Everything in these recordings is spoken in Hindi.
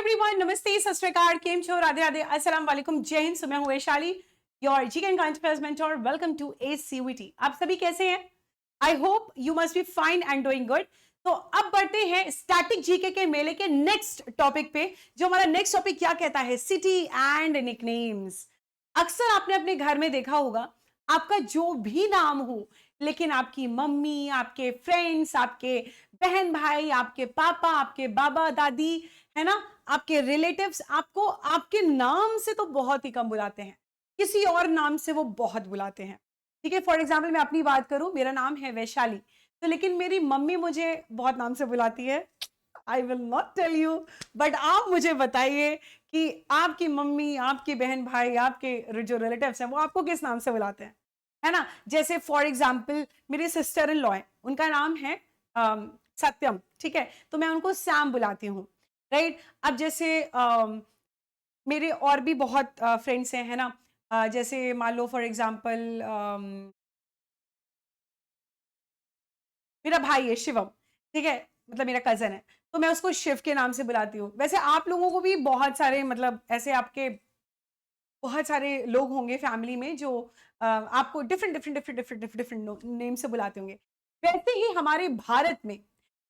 एवरीवन, नमस्ते, सत श्री अकाल, केम छो, राधे राधे, अस्सलाम वालेकुम, जय हिंद। मैं हूं Vaishali, your GK and current affairs mentor. Welcome to ACUT. आप सभी कैसे हैं? I hope you must be fine and doing good. तो अब बढ़ते हैं स्टैटिक जीके के मेले के नेक्स्ट टॉपिक पे। जो हमारा नेक्स्ट टॉपिक क्या कहता है? City and nicknames. अक्सर आपने अपने घर में देखा होगा, आपका जो भी नाम हो, लेकिन आपकी मम्मी, आपके फ्रेंड्स, आपके बहन भाई, आपके पापा, आपके बाबा दादी, है ना, आपके रिलेटिव्स आपको आपके नाम से तो बहुत ही कम बुलाते हैं, किसी और नाम से वो बहुत बुलाते हैं। ठीक है, फॉर एग्जाम्पल मैं अपनी बात करूं, मेरा नाम है वैशाली, तो लेकिन मेरी मम्मी मुझे बहुत नाम से बुलाती है। I will not tell you, but आप मुझे बताइए कि आपकी मम्मी, आपकी बहन भाई, आपके जो रिलेटिव्स हैं वो आपको किस नाम से बुलाते हैं, है ना। जैसे फॉर एग्जाम्पल मेरे सिस्टर इन लॉ है, उनका नाम है सत्यम, ठीक है, तो मैं उनको सैम बुलाती हूँ, राइट। अब जैसे मेरे और भी बहुत फ्रेंड्स हैं, है ना। जैसे मान लो फॉर एग्जाम्पल मेरा भाई है शिवम, ठीक है, मतलब मेरा कजन है, तो मैं उसको शिव के नाम से बुलाती हूँ। वैसे आप लोगों को भी बहुत सारे, मतलब ऐसे आपके बहुत सारे लोग होंगे फैमिली में जो आपको different different different different different different name से बुलाते होंगे। वैसे ही हमारे भारत में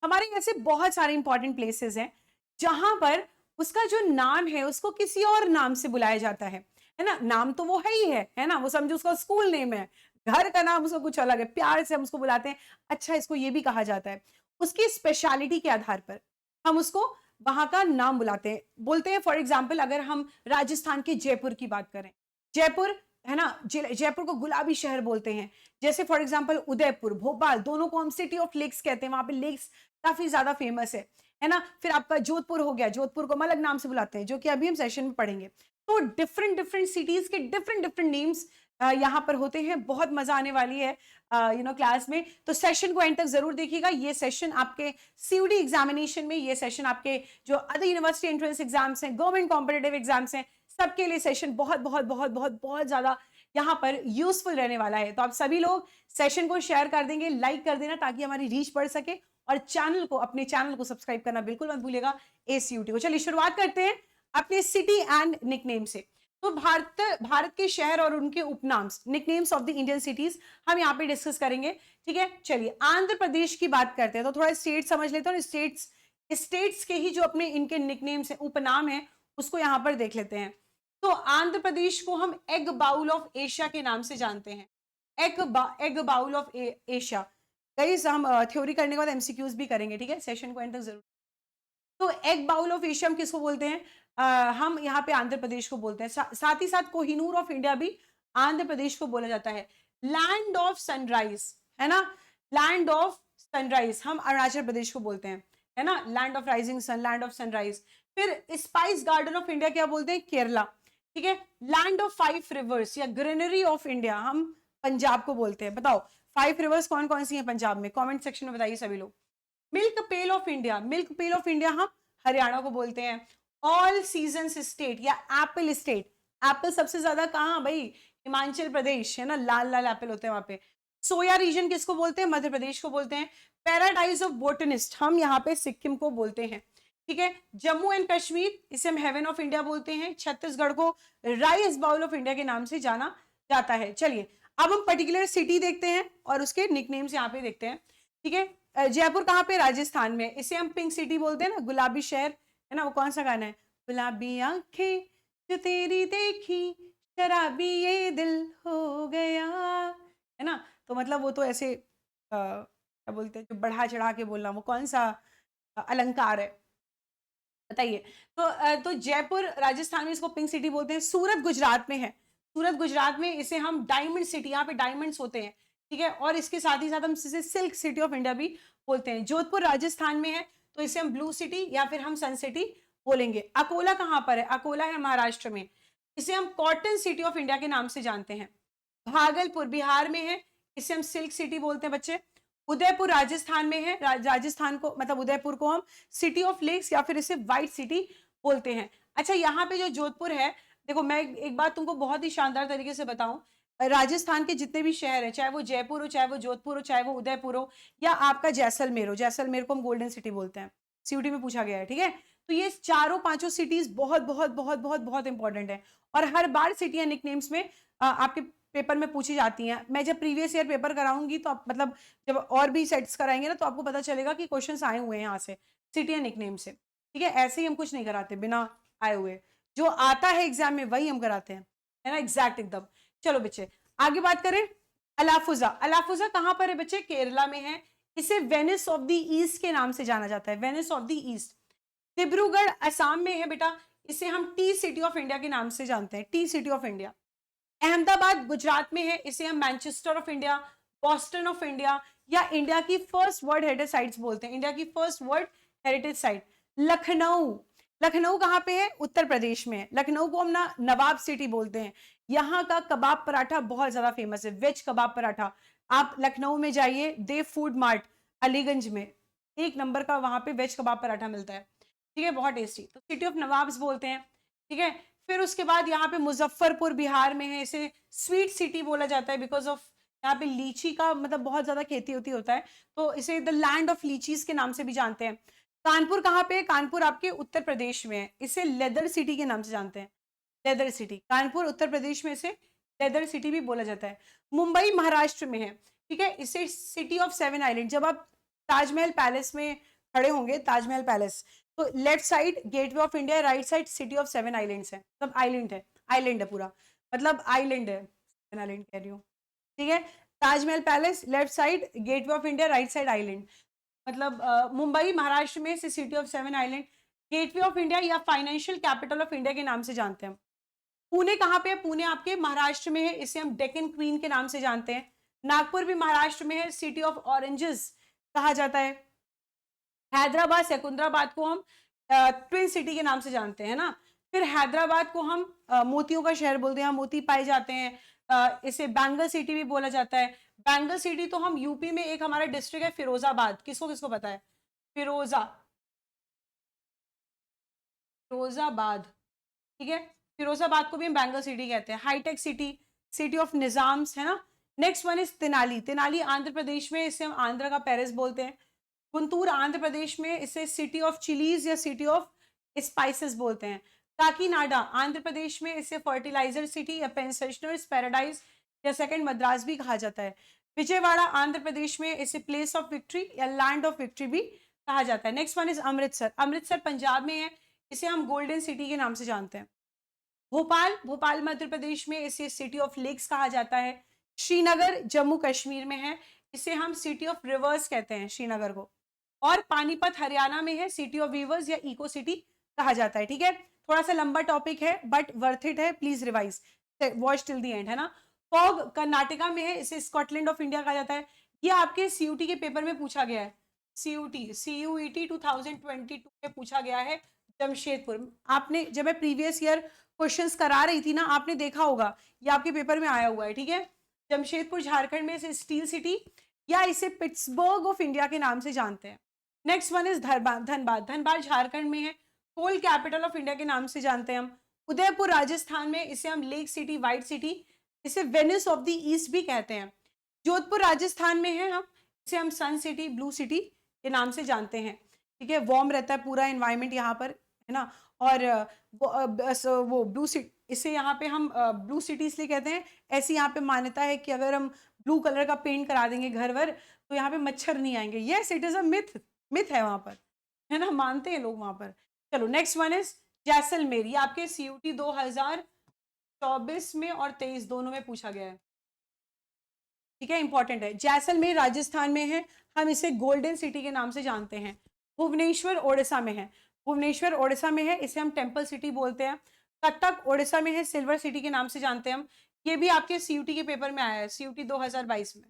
हमारे ऐसे बहुत सारे इंपॉर्टेंट प्लेसेस हैं जहां पर उसका जो नाम है उसको किसी और नाम से बुलाया जाता है ना। नाम तो वो है ना, वो समझो उसका स्कूल नेम है, घर का नाम उसका कुछ अलग है, प्यार से हम उसको बुलाते हैं, अच्छा इसको ये भी कहा जाता है। उसकी स्पेशलिटी के आधार पर हम उसको वहां का नाम बुलाते हैं, बोलते हैं। फॉर एग्जाम्पल अगर हम राजस्थान के जयपुर की बात करें, जयपुर, है ना, जयपुर को गुलाबी शहर बोलते हैं। जैसे फॉर एग्जाम्पल उदयपुर, भोपाल, दोनों को हम सिटी ऑफ लेक्स कहते हैं, वहां पे लेक्स काफी ज्यादा फेमस है ना। फिर आपका जोधपुर हो गया, जोधपुर को हम अलग नाम से बुलाते हैं, जो कि अभी हम सेशन में पढ़ेंगे। तो डिफरेंट डिफरेंट सिटीज के डिफरेंट डिफरेंट नेम्स यहाँ पर होते हैं। बहुत मजा आने वाली है क्लास में, तो सेशन को एंड तक जरूर देखिएगा। ये सेशन आपके सीयूडी एग्जामिनेशन में, ये सेशन आपके जो अदर यूनिवर्सिटी एंट्रेंस एग्जाम्स हैं, गवर्नमेंट कॉम्पिटेटिव एग्जाम्स हैं, सबके लिए सेशन बहुत बहुत बहुत बहुत बहुत ज्यादा यहाँ पर यूजफुल रहने वाला है। तो आप सभी लोग सेशन को शेयर कर देंगे, लाइक कर देना, ताकि हमारी रीच बढ़ सके, और अपने चैनल को सब्सक्राइब करना बिल्कुल मत भूलिएगा एसीयूटी को। चलिए शुरुआत करते हैं अपने सिटी एंड निकनेम से। तो भारत के शहर और उनके उपनाम, nicknames of the Indian cities, हम यहाँ पे डिस्कस करेंगे। ठीक है, चलिए आंध्र प्रदेश की बात करते हैं, तो थोड़ा स्टेट समझ लेते हैं, स्टेट्स के ही जो अपने इनके निकनेम्स हैं, उपनाम है, उसको यहाँ पर देख लेते हैं। तो आंध्र प्रदेश को हम एग बाउल ऑफ एशिया के नाम से जानते हैं। Egg bowl of Asia. Guys हम थ्योरी करने के बाद एमसीक्यूज भी करेंगे, ठीक है, सेशन को एंड तक जरूर। तो एग बाउल ऑफ एशिया हम किसको बोलते हैं? हम यहाँ पे आंध्र प्रदेश को बोलते हैं। साथ ही साथ कोहिनूर ऑफ इंडिया भी आंध्र प्रदेश को बोला जाता है। लैंड ऑफ सनराइज, है ना, लैंड ऑफ सनराइज हम अरुणाचल प्रदेश को बोलते हैं, है ना, land of rising sun, land of sunrise. फिर स्पाइस गार्डन ऑफ इंडिया क्या बोलते हैं? केरला। ठीक है, लैंड ऑफ 5 रिवर्स या ग्रीनरी ऑफ इंडिया हम पंजाब को बोलते हैं। बताओ 5 रिवर्स कौन कौन सी हैं पंजाब में? कमेंट सेक्शन में बताइए सभी लोग। Milk pail of India, milk pail of India हम हरियाणा को बोलते हैं। ऑल सीजन्स स्टेट या एप्पल स्टेट, एप्पल सबसे ज्यादा कहाँ भाई? हिमाचल प्रदेश, है ना, लाल लाल एप्पल होते हैं वहां पे। सोया रीजन किसको बोलते हैं? मध्य प्रदेश को बोलते हैं। पैराडाइज ऑफ बोटनिस्ट हम यहाँ पे सिक्किम को बोलते हैं। ठीक है, जम्मू एंड कश्मीर, इसे हम हेवन ऑफ इंडिया बोलते हैं। छत्तीसगढ़ को राइस बाउल ऑफ इंडिया के नाम से जाना जाता है। चलिए अब हम पर्टिकुलर सिटी देखते हैं और उसके निकनेम्स यहाँ पे देखते हैं। ठीक है, जयपुर कहाँ पे? राजस्थान में, इसे हम पिंक सिटी बोलते हैं ना, गुलाबी शहर, है ना। वो कौन सा गाना है? गुलाबी आंखें जो तेरी देखी, शराबी ये दिल हो गया, है ना। तो मतलब वो तो ऐसे क्या बोलते हैं, जो बढ़ा चढ़ा के बोलना, वो कौन सा अलंकार है बताइए। तो जयपुर राजस्थान में इसको पिंक सिटी बोलते हैं। सूरत गुजरात में है, सूरत गुजरात में इसे हम डायमंड सिटी, यहाँ पे डायमंड्स होते हैं, ठीक है, और इसके साथ ही साथ हम इसे सिल्क सिटी ऑफ इंडिया भी बोलते हैं। जोधपुर राजस्थान में है, तो इसे हम ब्लू सिटी या फिर हम सन सिटी बोलेंगे। अकोला कहाँ पर है? अकोला है महाराष्ट्र में, इसे हम कॉटन सिटी ऑफ इंडिया के नाम से जानते हैं। भागलपुर बिहार में है, इसे हम सिल्क सिटी बोलते हैं बच्चे। उदयपुर राजस्थान में है, राजस्थान को मतलब उदयपुर को हम सिटी ऑफ लेक्स या फिर इसे व्हाइट सिटी बोलते हैं। अच्छा, यहाँ पे जो जोधपुर है, देखो मैं एक बात तुमको बहुत ही शानदार तरीके से बताऊं, राजस्थान के जितने भी शहर है, चाहे वो जयपुर हो, चाहे वो जोधपुर हो, चाहे वो उदयपुर हो, या आपका जैसलमेर हो, जैसलमेर को हम गोल्डन सिटी बोलते हैं, सीयूटी में पूछा गया है, ठीक है। तो ये चारों पांचों सिटीज बहुत बहुत बहुत बहुत बहुत इंपॉर्टेंट है और हर बार सिटियां निकनेम्स में आपके पेपर में पूछी जाती हैं। मैं जब प्रीवियस ईयर पेपर कराऊंगी तो आप मतलब जब और भी सेट्स कराएंगे ना तो आपको पता चलेगा कि क्वेश्चंस आए हुए हैं यहाँ से सिटियां निकनेम से। ठीक है, ऐसे ही हम कुछ नहीं कराते बिना आए हुए, जो आता है एग्जाम में वही हम कराते हैं, है ना, एग्जैक्ट एकदम। चलो बच्चे आगे बात करें। अलाफुजा, अलाफुजा कहां पर है बच्चे? केरला में है। इसे वेनिस ऑफ द ईस्ट के नाम से जाना जाता है, Venice of the east. Dibrugarh Assam में है बेटा, इसे हम टी सिटी ऑफ इंडिया के नाम से जानते हैं, T city of India. Ahmedabad Gujarat में है, इसे हम Manchester of India, Boston of India या इंडिया की फर्स्ट वर्ल्ड हेरिटेज साइट्स बोलते हैं, इंडिया की first world heritage site. Lucknow, Lucknow कहाँ पे है? उत्तर प्रदेश में है। लखनऊ को हम ना नवाब सिटी बोलते हैं। यहाँ का कबाब पराठा बहुत ज्यादा फेमस है, वेज कबाब पराठा। आप लखनऊ में जाइए, देव फूड मार्ट अलीगंज में, एक नंबर का वहां पे वेज कबाब पराठा मिलता है। ठीक है, बहुत टेस्टी, तो सिटी ऑफ नवाब्स बोलते हैं। ठीक है, फिर उसके बाद यहाँ पे मुजफ्फरपुर बिहार में है, इसे स्वीट सिटी बोला जाता है बिकॉज ऑफ यहाँ पे लीची का मतलब बहुत ज्यादा खेती होती होता है, तो इसे द लैंड ऑफ लीचीज के नाम से भी जानते हैं। कानपुर कहाँ पे? कानपुर आपके उत्तर प्रदेश में है, इसे लेदर सिटी के नाम से जानते हैं, लेदर सिटी। कानपुर उत्तर प्रदेश में इसे लेदर सिटी भी बोला जाता है। मुंबई महाराष्ट्र में है। ठीक है, इसे सिटी ऑफ सेवन आइलैंड। जब आप ताजमहल पैलेस में खड़े होंगे, ताजमहल पैलेस, तो left side gateway of India, right side city of seven islands है, मतलब आइलैंड है, आइलैंड है पूरा, मतलब आइलैंड है, सेवन आइलैंड कह रही हूँ। ठीक है, Taj Mahal palace left side gateway of India, right side island, मतलब मुंबई महाराष्ट्र में इसे city of seven island, gateway of India या फाइनेंशियल कैपिटल ऑफ इंडिया के नाम से जानते हैं। पुणे कहाँ पे है? पुणे आपके महाराष्ट्र में है, इसे हम डेक्कन क्वीन के नाम से जानते हैं। नागपुर भी महाराष्ट्र में है, सिटी ऑफ ऑरेंजेस कहा जाता है। हैदराबाद सिकंदराबाद को हम ट्विन सिटी के नाम से जानते हैं ना। फिर हैदराबाद को हम मोतियों का शहर बोलते हैं, मोती पाए जाते हैं, इसे बैंगल सिटी भी बोला जाता है। बैंगल सिटी तो हम यूपी में एक हमारा डिस्ट्रिक्ट है फिरोजाबाद, किसको किसको पता है? फिरोजाबाद। ठीक है, फिरोजाबाद को भी हम बैंगल सिटी कहते हैं। Hitech city, city of Nizams, है ना। Next one is Tenali, Tenali Andhra Pradesh में, इसे हम आंध्र का पेरिस बोलते हैं। गुंटूर आंध्र प्रदेश में, इसे सिटी ऑफ चिलीज या सिटी ऑफ स्पाइसेस बोलते हैं। काकीनाडा आंध्र प्रदेश में, इसे फर्टिलाइजर सिटी या पेंशनर्स पैराडाइज या सेकंड मद्रास भी कहा जाता है। विजयवाड़ा आंध्र प्रदेश में, इसे प्लेस ऑफ विक्ट्री या लैंड ऑफ विक्ट्री भी कहा जाता है। Next one is Amritsar, Amritsar Punjab में है, इसे हम गोल्डन सिटी के नाम से जानते हैं। भोपाल, भोपाल मध्य प्रदेश में, इसे सिटी ऑफ लेक्स कहा जाता है। श्रीनगर जम्मू कश्मीर में है, इसे हम सिटी ऑफ रिवर्स कहते हैं श्रीनगर को। और पानीपत हरियाणा में है, सिटी ऑफ वीवर्स या इको सिटी कहा जाता है। ठीक है, थोड़ा सा लंबा टॉपिक है बट वर्थ इट है, please revise, watch till the end, है ना। फॉग कर्नाटका में है, इसे स्कॉटलैंड ऑफ इंडिया कहा जाता है। ये आपके सीयूटी के पेपर में पूछा गया है, सीयूईटी 2022 में पूछा गया है। जमशेदपुर, आपने जब मैं प्रीवियस ईयर क्वेश्चंस करा रही थी ना, आपने देखा होगा ये आपके पेपर में आया हुआ है। ठीक है, जमशेदपुर झारखंड में इसे स्टील सिटी या इसे पिट्सबर्ग ऑफ इंडिया के नाम से जानते हैं। Next one is Dhanbad, Dhanbad Jharkhand में है, कोल कैपिटल ऑफ इंडिया के नाम से जानते हैं हम। उदयपुर राजस्थान में, इसे हम लेक सिटी, व्हाइट सिटी, इसे वेनिस ऑफ द ईस्ट भी कहते हैं। जोधपुर राजस्थान में है, हम इसे हम सन सिटी, ब्लू सिटी के नाम से जानते हैं। ठीक है, वार्म रहता है पूरा एनवायरमेंट यहाँ पर, है ना। और वो ब्लू सिटी, इसे यहाँ पे हम ब्लू सिटी इसलिए कहते हैं, ऐसी यहाँ पे मान्यता है कि अगर हम ब्लू कलर का पेंट करा देंगे घर वर तो यहाँ पे मच्छर नहीं आएंगे। Yes, it is a myth, myth है वहां पर, है ना, मानते हैं लोग वहां पर। चलो नेक्स्ट वन इज जैसलमेर, ये आपके सीयूटी 2024 में और 23 दोनों में पूछा गया है। ठीक है, इंपॉर्टेंट है। जैसलमेर राजस्थान में है, हम इसे गोल्डन सिटी के नाम से जानते हैं। भुवनेश्वर ओडिशा में है, भुवनेश्वर ओडिशा में है, इसे हम टेम्पल सिटी बोलते हैं। कटक ओडिशा में है, सिल्वर सिटी के नाम से जानते हैं हम। ये भी आपके सीयूटी के पेपर में आया है, सीयूटी 2022 में।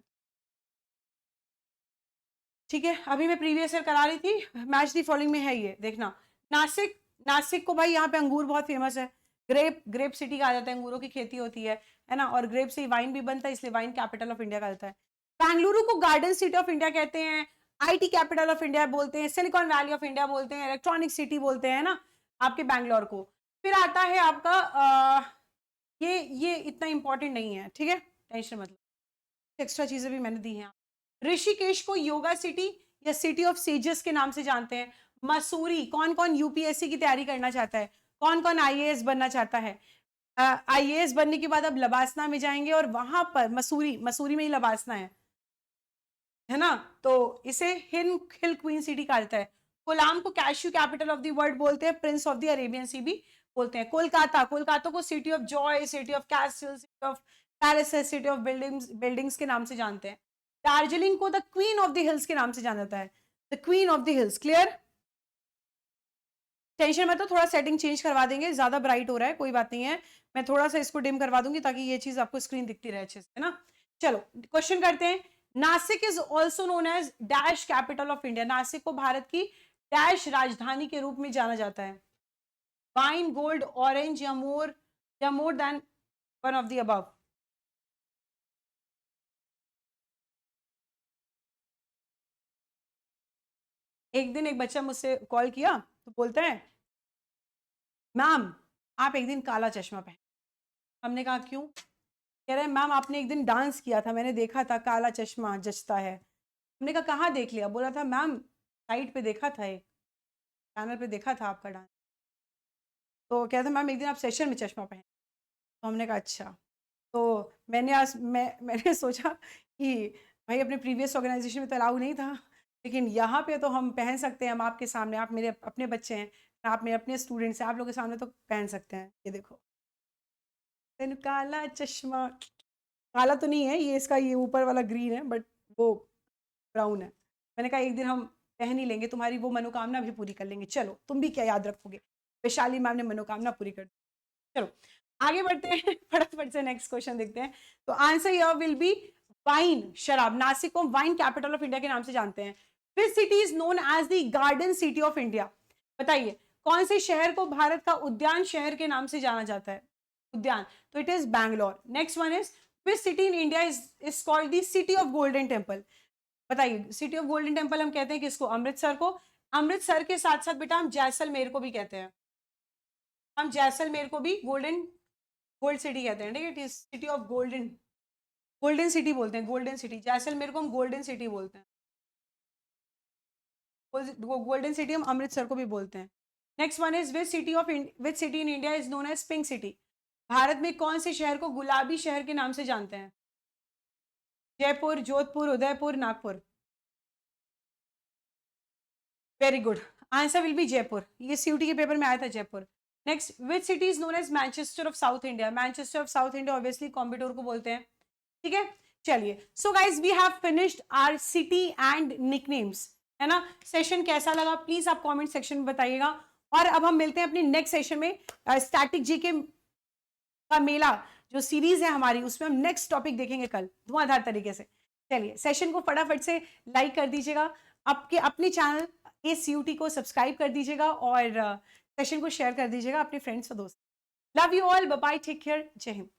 ठीक है, अभी मैं प्रीवियस ईयर करा रही थी, मैच दी फॉलोइंग में है, ये देखना। नासिक, नासिक को भाई यहाँ पे अंगूर बहुत फेमस है, ग्रेप, ग्रेप सिटी कहा जाता है, अंगूरों की खेती होती है ना, और ग्रेप से वाइन भी बनता है, इसलिए वाइन कैपिटल ऑफ इंडिया कहा जाता है। बेंगलुरु को गार्डन सिटी ऑफ इंडिया कहते हैं, आईटी कैपिटल ऑफ इंडिया बोलते हैं, सिलिकॉन वैली ऑफ इंडिया बोलते हैं, इलेक्ट्रॉनिक सिटी बोलते हैं ना आपके बैंगलोर को। फिर आता है आपका ये इतना इंपॉर्टेंट नहीं है, ठीक है, टेंशन मतलब, एक्स्ट्रा चीजें भी मैंने दी हैं। ऋषिकेश को योगा सिटी या सिटी ऑफ सेजेस के नाम से जानते हैं। मसूरी, कौन कौन यूपीएससी की तैयारी करना चाहता है, कौन कौन आईएएस बनना चाहता है। आईएएस बनने के बाद अब लबासना में जाएंगे और वहां पर मसूरी, मसूरी में ही लबासना है ना, तो इसे हिल क्वीन सिटी कहा जाता है। कोलाम को cashew capital of the world बोलते हैं, प्रिंस ऑफ द अरेबियन सी भी बोलते हैं। कोलकाता, कोलकाता को city of Joy, city of castle, city of palaces, city of buildings के नाम से जानते हैं। दार्जिलिंग को the queen of the hills के नाम से जाना जाता है, the queen of the hills. Clear, tension मत, तो थोड़ा सेटिंग चेंज करवा देंगे, ज्यादा ब्राइट हो रहा है, कोई बात नहीं है, मैं थोड़ा सा इसको डिम करवा दूंगी ताकि ये चीज आपको स्क्रीन दिखती रहे अच्छे से, है ना। चलो क्वेश्चन करते हैं। Nashik is also known as dash capital of India, Nashik को भारत की डैश राजधानी के रूप में जाना जाता है। वाइन, गोल्ड, ऑरेंज या more than one of the above. एक दिन एक बच्चा मुझसे कॉल किया तो बोलता है, मैम आप एक दिन काला चश्मा पहन। हमने कहा क्यों? कह रहे हैं मैम आपने एक दिन डांस किया था, मैंने देखा था, काला चश्मा जचता है। हमने कहा कहाँ देख लिया? बोला था मैम साइट पे देखा था, एक चैनल पे देखा था आपका डांस। तो कहता मैम एक दिन आप सेशन में चश्मा पहने। तो हमने कहा अच्छा। तो मैंने सोचा कि भाई अपने प्रीवियस ऑर्गेनाइजेशन में तो अलाउ नहीं था, लेकिन यहाँ पे तो हम पहन सकते हैं, हम आपके सामने, आप मेरे अपने बच्चे हैं, आप मेरे अपने स्टूडेंट्स हैं, आप लोगों के सामने तो पहन सकते हैं। ये देखो काला चश्मा, काला तो नहीं है ये, इसका ये ऊपर वाला ग्रीन है बट वो ब्राउन है। मैंने कहा एक दिन हम पहन ही लेंगे, तुम्हारी वो मनोकामना भी पूरी कर लेंगे। चलो तुम भी क्या याद रखोगे, वैशाली मैम ने मनोकामना पूरी कर दी। चलो आगे बढ़ते हैं फटाफट से नेक्स्ट क्वेश्चन देखते हैं। तो answer here will be wine, शराब। नासिक को वाइन कैपिटल ऑफ इंडिया के नाम से जानते हैं। Which city is known as the garden city of India? बताइए कौन से शहर को भारत का उद्यान शहर के नाम से जाना जाता है? उद्यान, तो it is Bangalore. Next one is which city in India is called the city of golden temple? बताइए सिटी ऑफ गोल्डन टेम्पल हम कहते हैं किसको? अमृतसर को। अमृतसर के साथ साथ बेटा हम जैसलमेर को भी कहते हैं, हम जैसलमेर को भी गोल्ड सिटी कहते हैं, ठीक है, सिटी ऑफ गोल्डन सिटी बोलते हैं, गोल्डन सिटी। जैसलमेर को हम गोल्डन सिटी बोलते हैं, गोल्डन सिटी हम अमृतसर को भी बोलते हैं। Next one is which city in India is known as pink city? Bharat में कौन से शहर को गुलाबी शहर के नाम से जानते हैं? Jaipur, Jodhpur, Udaipur, Nagpur. Very good, answer will be Jaipur. ये सीयूटी के पेपर में आया था, Jaipur. Next, which city is known as Manchester of South India? Manchester of South India obviously Coimbatore को बोलते हैं, ठीक है। चलिए so guys we have finished our city and nicknames, है ना। सेशन कैसा लगा प्लीज आप कमेंट सेक्शन में बताइएगा। और अब हम मिलते हैं अपनी नेक्स्ट सेशन में, स्टैटिक जीके का मेला जो सीरीज है हमारी, उसमें हम नेक्स्ट टॉपिक देखेंगे कल धुआंधार तरीके से। चलिए सेशन को फटाफट से लाइक कर दीजिएगा, आपके अपने चैनल ACUT को सब्सक्राइब कर दीजिएगा और सेशन को शेयर कर दीजिएगा अपने फ्रेंड्स और दोस्त। Love you all, bye bye, take care, जय हिंद।